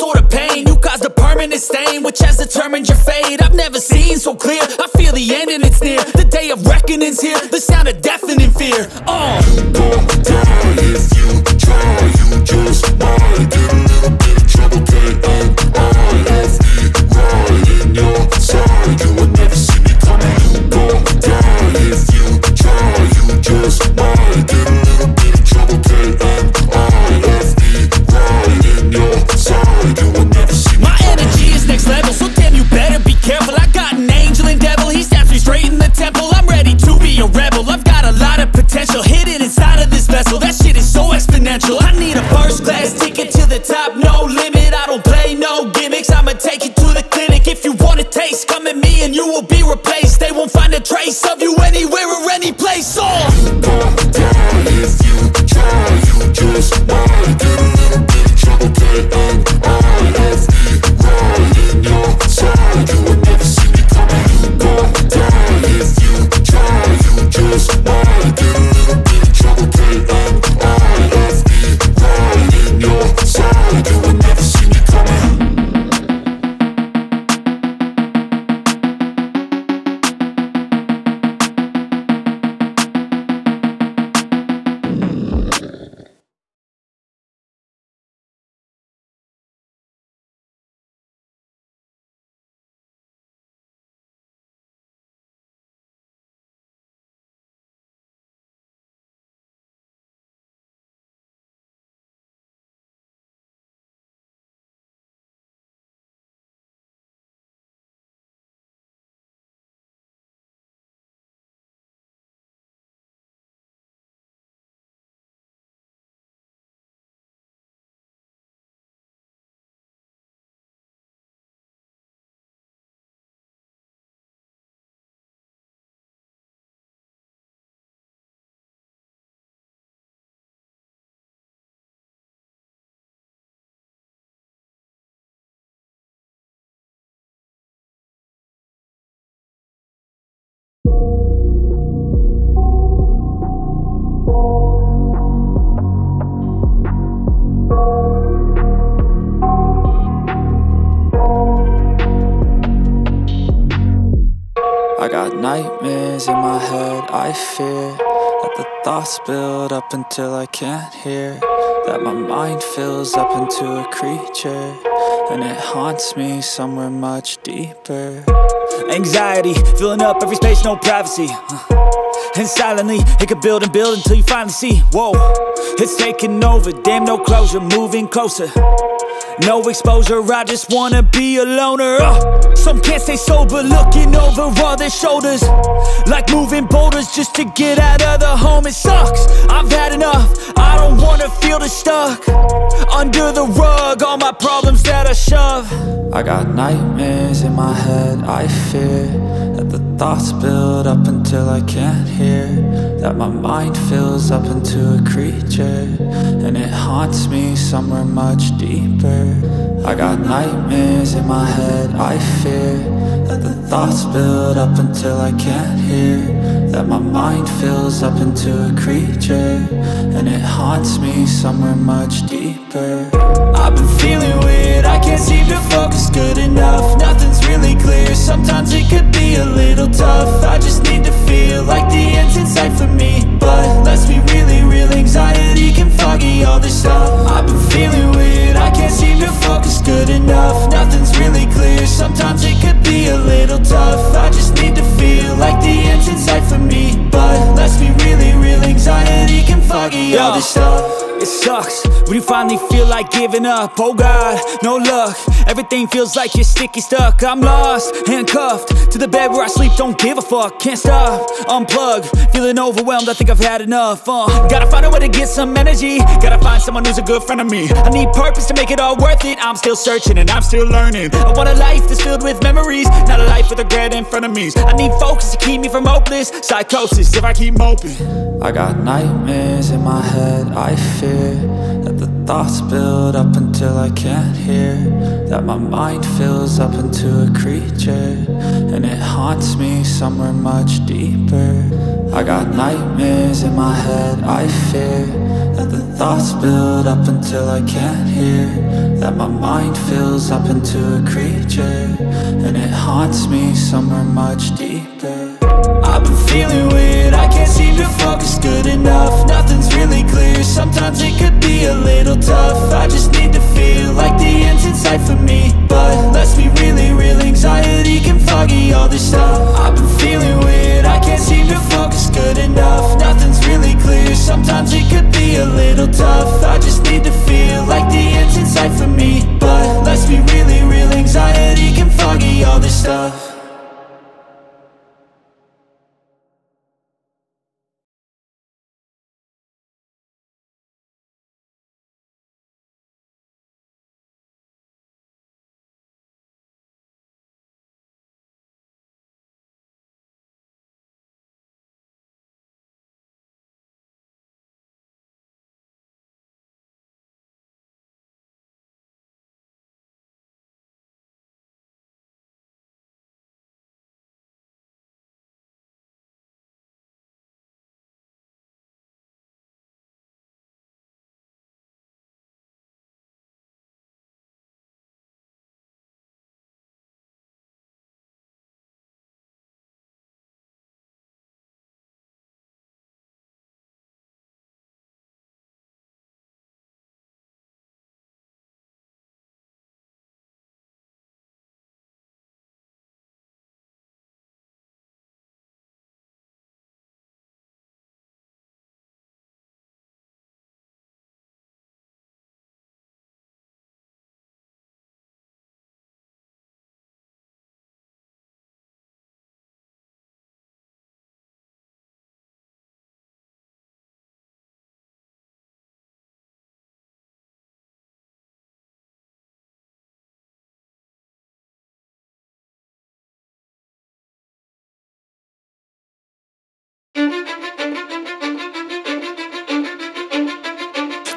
sort of pain. You caused a permanent stain, which has determined your fate. I've never seen so clear, I feel the end and it's near. The day of reckoning's here, the sound of deafening fear. You gon' die if you try, you just might get a little bit of trouble, K-N-I-F-E, right in your side, you will never see me coming. You gon' die if you try, you just might get a little bit of trouble, K-N-I-F-E, right in your side, you will never see me My coming. energy is next level, so damn you better be careful. I got an angel and devil, he stabs me straight in the temple. I'm ready to be a rebel, I've got a lot of potential hidden inside of this vessel. That shit is so exponential. I need a first class ticket to the top, no limit. I don't play no gimmicks, I'ma take you to the clinic. If you want a taste, come at me and you will be replaced. They won't find a trace of you anywhere or any place. You gon' die if you try, you just might get a little bit of trouble, K-N-I-F-E, right in your side, you will never see me coming. You gon' die if you try, you just might get a little bit of trouble, K-N-I-F-E, right in your side, you will never see me coming. I got nightmares in my head, I fear that the thoughts build up until I can't hear, that my mind fills up into a creature, and it haunts me somewhere much deeper. Anxiety, filling up every space, no privacy. And silently, it could build and build until you finally see, whoa, it's taking over, damn no closure, moving closer. No exposure, I just wanna be a loner. Some can't stay sober, looking over all their shoulders, like moving boulders just to get out of the home. It sucks, I've had enough, I don't wanna feel the stuck under the rug, all my problems that I shove. I got nightmares in my head, I fear that the thoughts build up until I can't hear, that my mind fills up into a creature, and it haunts me somewhere much deeper. I got nightmares in my head, I fear that the thoughts build up until I can't hear, that my mind fills up into a creature, and it haunts me somewhere much deeper. I've been feeling weird, I can't seem to focus good enough. Nothing's really clear, sometimes it could be a little tough. I just need to feel like the end's in sight for me, but let's be really real, anxiety can foggy all this stuff. I've been feeling weird, I can't seem to focus good enough. Nothing's really clear, sometimes it could be a little tough. I just need to feel like the end's in sight for me, but let's be really real, anxiety can foggy all this stuff. It sucks when you finally feel like giving up. Oh God, no luck, everything feels like you're sticky stuck. I'm lost, handcuffed to the bed where I sleep, don't give a fuck. Can't stop, unplug, feeling overwhelmed, I think I've had enough. Gotta find a way to get some energy, gotta find someone who's a good friend of me. I need purpose to make it all worth it, I'm still searching and I'm still learning. I want a life that's filled with memories, not a life with regret in front of me. I need focus to keep me from hopeless psychosis if I keep moping. I got nightmares in my head, I fear that the thoughts build up until I can't hear, that my mind fills up into a creature, and it haunts me somewhere much deeper. I got nightmares in my head, I fear that the thoughts build up until I can't hear, that my mind mind fills up into a creature, and it haunts me somewhere much deeper. I've been feeling weird, I can't seem to focus good enough. Nothing's really clear, sometimes it could be a little tough. I just need to feel like the end's in sight for me. But let's be really real, anxiety can foggy all this stuff. I've been feeling weird, I can't seem to focus good enough. Nothing's really clear, sometimes it could be a little tough. I just need to feel like the end's in sight for me. But let's be really real, anxiety can foggy all this stuff.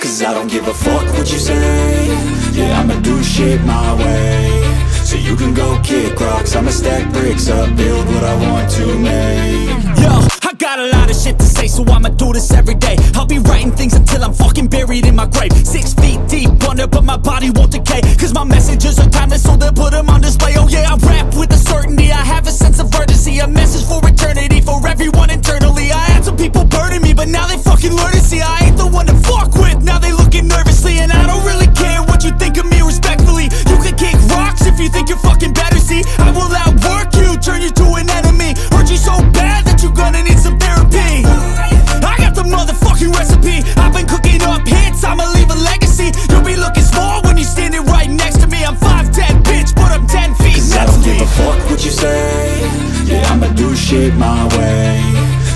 Cause I don't give a fuck what you say. Yeah, I'ma do shit my way. So you can go kick rocks, I'ma stack bricks up, build what I want to make. Yo, I got a lot of shit to say, so I'ma do this every day. I'll be writing things until I'm fucking buried in my grave. 6 feet deep under, but my body won't decay. Cause my messages are timeless, so they'll put them on display. Oh yeah, I rap with a certainty, I have a sense of urgency. A message for eternity, for everyone internally. I had some people burning me, but now they fucking learn to see I ain't the one to fuck with, now they looking nervously. And I don't really care what you think of me, respectfully. You can kick rocks if you think you're fucking better, see. I will outwork you, turn you to an enemy. Hurt you so bad that you're gonna need some therapy. I got the motherfucking recipe, I've been cooking up hits, I'ma leave a legacy. You'll be looking small when you're standing right next to me. I'm 5'10", bitch, but I'm 10 feet. Cause I don't give a fuck what you say. Yeah, I'ma do shit my way.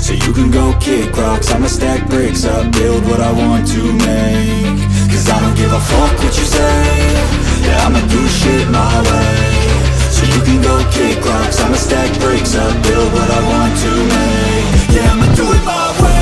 So you can go kick rocks, I'ma stack bricks up, build what I want to make. Cause I don't give a fuck what you say. Yeah, I'ma do shit my way. So you can go kick rocks, I'ma stack bricks up, build what I want to make. Yeah, I'ma do it my way.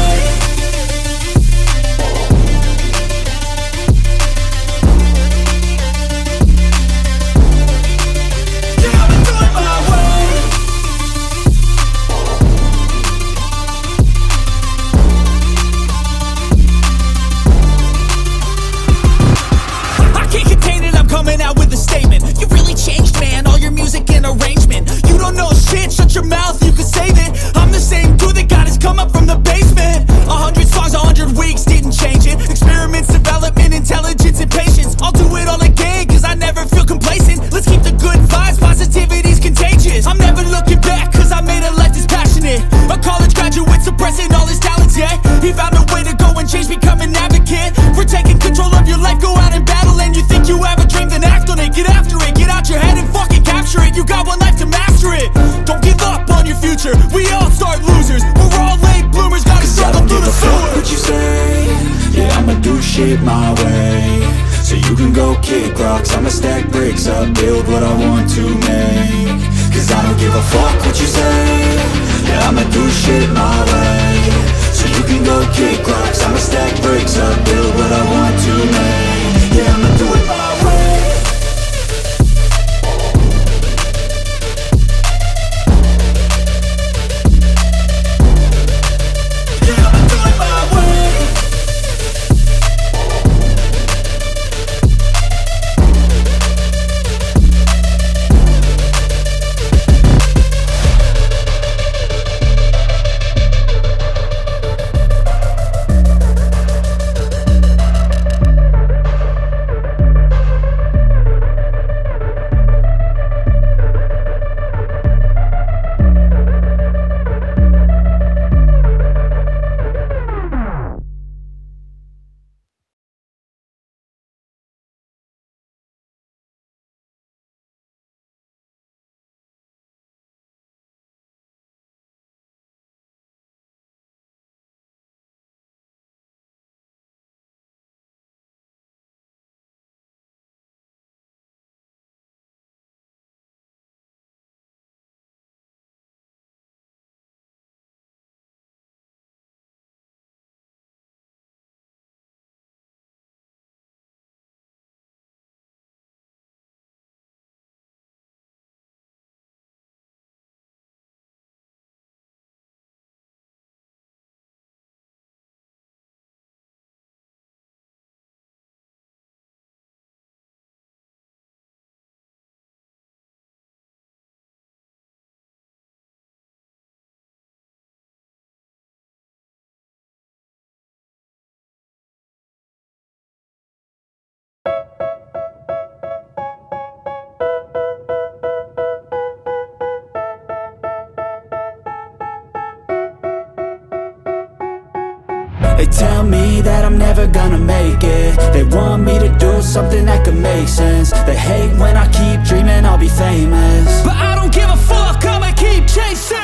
Music and arrangement, you don't know shit, shut your mouth, you can save it. I'm the same dude that got his come up from the basement. 100 songs, 100 weeks, didn't change it. Experiments, development, intelligence, and patience. I'll do it all again, cause I never feel complacent. Let's keep the good vibes, positivity's contagious. I'm never looking back, cause I made a life that's passionate. A college graduate suppressing all his talents, yeah. He found a way to go and change, become an advocate for taking control of your life, go out and battle. And you think you have a dream, then act on it. Get after it, get out your head and fucking capture it. You got one life to master it. Don't give up on your future. We all start losers. We're all late bloomers. Gotta struggle through the sewer. Cause I don't give a fuck what you say. Yeah, I'ma do shit my way. So you can go kick rocks, I'ma stack bricks up, build what I want to make. Cause I don't give a fuck what you say. Yeah, I'ma do shit my way. So you can go kick rocks, I'ma stack bricks up, build what I want to make. Yeah, I'ma do it my way. tell me that I'm never gonna make it. They want me to do something that could make sense. They hate when I keep dreaming I'll be famous, but I don't give a fuck, I'ma keep chasing.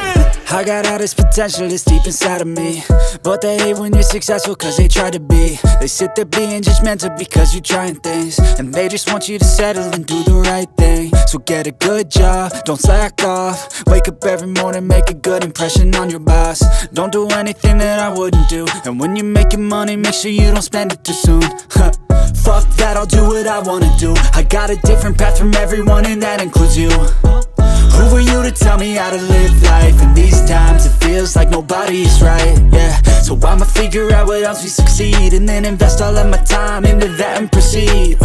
I got all this potential that's deep inside of me, but they hate when you're successful cause they try to be. They sit there being judgmental because you're trying things, and they just want you to settle and do the right thing. So get a good job, don't slack off. Wake up every morning, make a good impression on your boss. Don't do anything that I wouldn't do, and when you're making money, make sure you don't spend it too soon. Fuck that, I'll do what I wanna do. I got a different path from everyone, and that includes you. Who are you to tell me how to live life? In these times it feels like nobody is right, yeah. So I'ma figure out what helps me succeed, and then invest all of my time into that and proceed.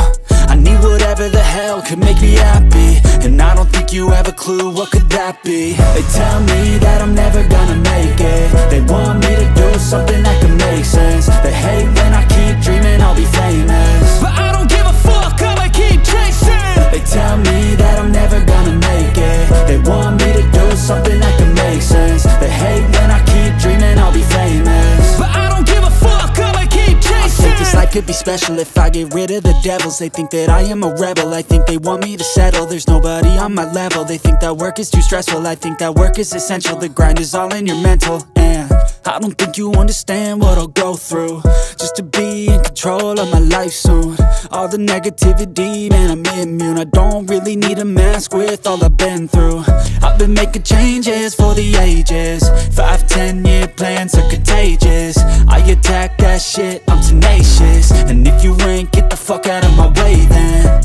I need whatever the hell could make me happy, and I don't think you have a clue what could that be. They tell me that I'm never gonna make it. They want me to do something that could make sense. They hate when I keep dreaming I'll be famous, but I don't give a fuck, I'ma keep chasing. They tell me that I'm never gonna make it. They want me to do something that can make sense. They hate when I keep dreaming I'll be famous, but I don't give a fuck, I'ma keep chasing. I think this life could be special if I get rid of the devils. They think that I am a rebel, I think they want me to settle. There's nobody on my level. They think that work is too stressful, I think that work is essential. The grind is all in your mental, and I don't think you understand what I'll go through just to be in control of my life soon. All the negativity, man, I'm immune. I don't really need a mask with all I've been through. I've been making changes for the ages. 5-10 year plans are contagious. I attack that shit, I'm tenacious. And if you ain't, get the fuck out of my way then.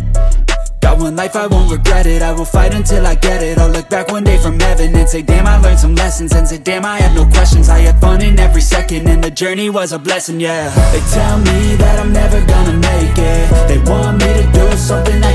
Got one life, I won't regret it. I will fight until I get it. I'll look back one day from heaven and say, damn, I learned some lessons. And say, damn, I had no questions. I had fun in every second, and the journey was a blessing, yeah. They tell me that I'm never gonna make it. They want me to do something that